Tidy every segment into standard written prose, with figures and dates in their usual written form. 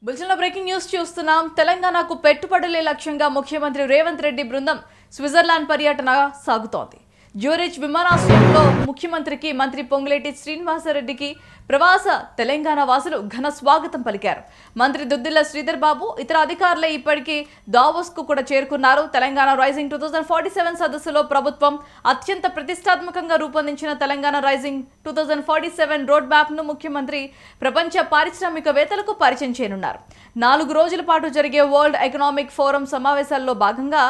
బులెటిన్లో breaking news చూస్తున్నాం. తెలంగాణకు పెట్టుబడులే లక్ష్యంగా ముఖ్యమంత్రి రేవంత్ రెడ్డి బృందం స్విట్జర్లాండ్ పర్యటన సాగుతోంది. జ్యూరిచ్ విమానాశ్రయంలో ముఖ్యమంత్రికి మంత్రి పొంగులేటి శ్రీనివాసరెడ్డికి ప్రవాస తెలంగాణ వాసులు ఘన స్వాగతం పలికారు. మంత్రి దుద్దిల్ల శ్రీధర్ బాబు ఇతర అధికారులే ఇప్పటికీ దావోస్ కు కూడా చేరుకున్నారు. తెలంగాణ రైజింగ్ 2047 సదస్సులో ప్రభుత్వం అత్యంత ప్రతిష్టాత్మకంగా రూపొందించిన తెలంగాణ రైజింగ్ 2047 రోడ్ మ్యాప్ ను ముఖ్యమంత్రి ప్రపంచ పారిశ్రామికవేత్తలకు పరిచయం చేయనున్నారు. 4 రోజుల పాటు జరిగే వరల్డ్ ఎకనామిక్ ఫోరం సమావేశాల్లో భాగంగా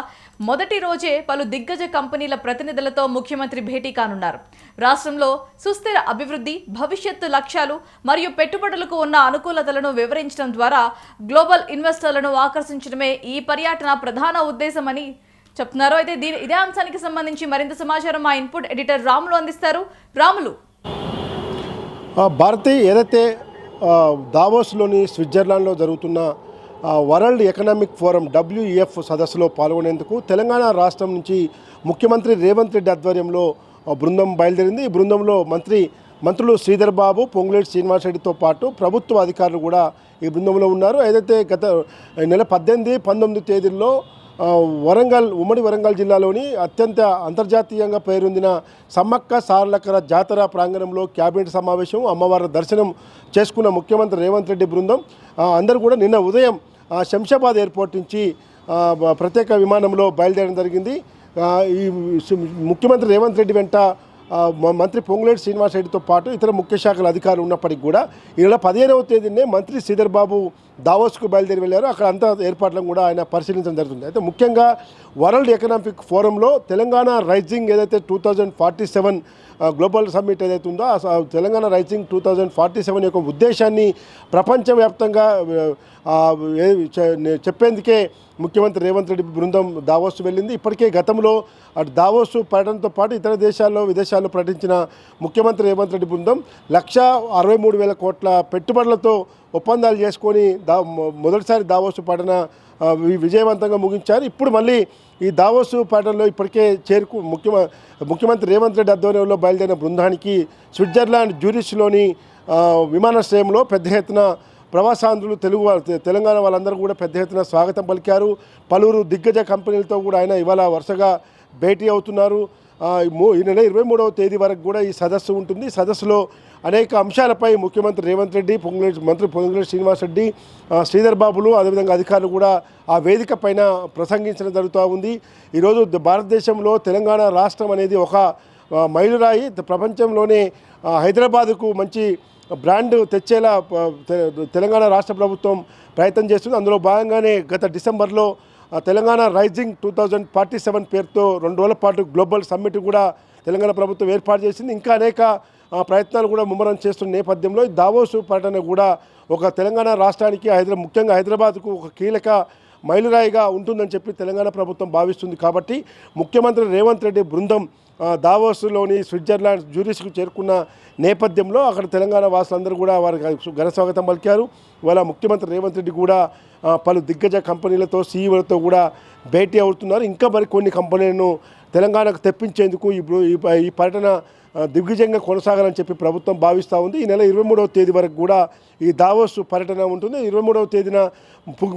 మొదటి రోజే పలు దిగ్గజ కంపెనీల ప్రతినిధులతో ముఖ్యమంత్రి భేటీ కానున్నారు. రాష్ట్రంలో సుస్థిర అభివృద్ధి, భవిష్యత్తు లక్ష్యాలు మరియు పెట్టుబడులకు ఉన్న అనుకూలతలను వివరించడం ద్వారా గ్లోబల్ ఇన్వెస్టర్లను ఆకర్షించడమే ఈ పర్యటన ప్రధాన ఉద్దేశమని చెప్తున్నారు. అయితే ఇదే అంశానికి సంబంధించి మరింత సమాచారం మా ఇన్పుట్ ఎడిటర్ రాములు అందిస్తారు. రాములు, భారతి ఏదైతే దావోస్లోని స్విట్జర్లాండ్లో జరుగుతున్న వరల్డ్ ఎకనామిక్ ఫోరం WEF సదస్సులో పాల్గొనేందుకు తెలంగాణ రాష్ట్రం నుంచి ముఖ్యమంత్రి రేవంత్ రెడ్డి ఆధ్వర్యంలో బృందం బయలుదేరింది. ఈ బృందంలో మంత్రులు శ్రీధర్ బాబు, పొంగులేటి శ్రీనివాసరెడ్డితో పాటు ప్రభుత్వ అధికారులు కూడా ఈ బృందంలో ఉన్నారు. ఏదైతే గత నెల 18, 19 తేదీల్లో ఉమ్మడి వరంగల్ జిల్లాలోని అత్యంత అంతర్జాతీయంగా పేరొందిన సమ్మక్క సారలకర జాతర ప్రాంగణంలో క్యాబినెట్ సమావేశం, అమ్మవారి దర్శనం చేసుకున్న ముఖ్యమంత్రి రేవంత్ రెడ్డి బృందం అందరూ కూడా నిన్న ఉదయం శంషాబాద్ ఎయిర్పోర్ట్ నుంచి ప్రత్యేక విమానంలో బయలుదేరడం జరిగింది. ఈ ముఖ్యమంత్రి రేవంత్ రెడ్డి వెంట మంత్రి పొంగులేటి శ్రీనివాసరెడ్డితో పాటు ఇతర ముఖ్య శాఖల అధికారులు ఉన్నప్పటికీ కూడా ఈ నెల 15వ తేదీనే మంత్రి శ్రీధర్ బాబు దావోస్కు బయలుదేరి వెళ్ళారు. అక్కడ అంతా ఏర్పాట్లను కూడా ఆయన పరిశీలించడం జరుగుతుంది. అయితే ముఖ్యంగా వరల్డ్ ఎకనామిక్ ఫోరంలో తెలంగాణ రైజింగ్ ఏదైతే 2047 గ్లోబల్ సమ్మిట్ ఏదైతే ఉందో ఆ తెలంగాణ రైజింగ్ 2047 యొక్క ఉద్దేశాన్ని ప్రపంచవ్యాప్తంగా చెప్పేందుకే ముఖ్యమంత్రి రేవంత్ రెడ్డి బృందం దావోస్ వెళ్ళింది. ఇప్పటికే గతంలో అటు దావోస్ పర్యటనతో పాటు ఇతర విదేశాల్లో పర్యటించిన ముఖ్యమంత్రి రేవంత్ రెడ్డి బృందం 1,63,000 కోట్ల పెట్టుబడులతో ఒప్పందాలు చేసుకొని మొదటిసారి దావోస్ పర్యటన విజయవంతంగా ముగించారు. ఇప్పుడు మళ్ళీ ఈ దావోస్ పర్యటనలో ఇప్పటికే ముఖ్యమంత్రి రేవంత్ రెడ్డి ఆధ్వర్యంలో బయలుదేరిన బృందానికి స్విట్జర్లాండ్ జ్యూరిచ్లోని విమానాశ్రయంలో పెద్ద ఎత్తున ప్రవాసాంధ్రులు తెలంగాణ వాళ్ళందరూ కూడా పెద్ద ఎత్తున స్వాగతం పలికారు. పలువురు దిగ్గజ కంపెనీలతో కూడా ఆయన ఇవాళ వరుసగా భేటీ అవుతున్నారు. ఈ నెల 23వ తేదీ వరకు కూడా ఈ సదస్సు ఉంటుంది. ఈ సదస్సులో అనేక అంశాలపై ముఖ్యమంత్రి రేవంత్ రెడ్డి, మంత్రి పొంగులేటి శ్రీనివాసరెడ్డి, శ్రీధర్ బాబులు అదేవిధంగా అధికారులు కూడా ఆ వేదిక పైన ప్రసంగించడం జరుగుతూ ఉంది. ఈరోజు భారతదేశంలో తెలంగాణ రాష్ట్రం అనేది ఒక మైలురాయి. ప్రపంచంలోనే హైదరాబాదుకు మంచి బ్రాండ్ తెచ్చేలా తెలంగాణ రాష్ట్ర ప్రభుత్వం ప్రయత్నం చేస్తుంది. అందులో భాగంగానే గత డిసెంబర్లో తెలంగాణ రైజింగ్ 2047 పేరుతో 2 రోజుల పాటు గ్లోబల్ సమ్మిట్ కూడా తెలంగాణ ప్రభుత్వం ఏర్పాటు చేసింది. ఇంకా అనేక ప్రయత్నాలు కూడా ముమ్మరం చేస్తున్న నేపథ్యంలో దావోస్ పర్యటన కూడా ఒక తెలంగాణ రాష్ట్రానికి ముఖ్యంగా హైదరాబాద్కు ఒక కీలక మైలురాయిగా ఉంటుందని చెప్పి తెలంగాణ ప్రభుత్వం భావిస్తుంది. కాబట్టి ముఖ్యమంత్రి రేవంత్ రెడ్డి బృందం దావోస్లోని స్విట్జర్లాండ్ జ్యూరిచ్కు చేరుకున్న నేపథ్యంలో అక్కడ తెలంగాణ వాసులందరూ కూడా వారికి ఘన స్వాగతం పలికారు. ఇవాళ ముఖ్యమంత్రి రేవంత్ రెడ్డి కూడా పలు దిగ్గజ కంపెనీలతో సీఈఓలతో కూడా భేటీ అవుతున్నారు. ఇంకా మరికొన్ని కంపెనీలను తెలంగాణకు తెప్పించేందుకు ఈ పర్యటన దిగ్విజయంగా కొనసాగాలని చెప్పి ప్రభుత్వం భావిస్తూ ఉంది. ఈ నెల 23వ తేదీ వరకు కూడా ఈ దావోస్ పర్యటన ఉంటుంది. 23వ తేదీన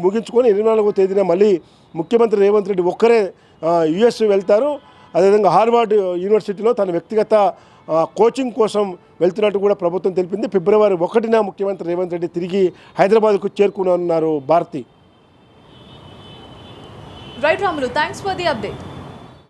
ముగించుకొని 24వ తేదీన మళ్ళీ ముఖ్యమంత్రి రేవంత్ రెడ్డి ఒక్కరే US వెళ్తారు. అదేవిధంగా హార్వర్డ్ యూనివర్సిటీలో తన వ్యక్తిగత కోచింగ్ కోసం వెళ్తున్నట్టు కూడా ప్రభుత్వం తెలిపింది. ఫిబ్రవరి 1న ముఖ్యమంత్రి రేవంత్ రెడ్డి తిరిగి హైదరాబాద్కు చేరుకున్నారు. Bharathi. Right Ramulu, thanks for the update.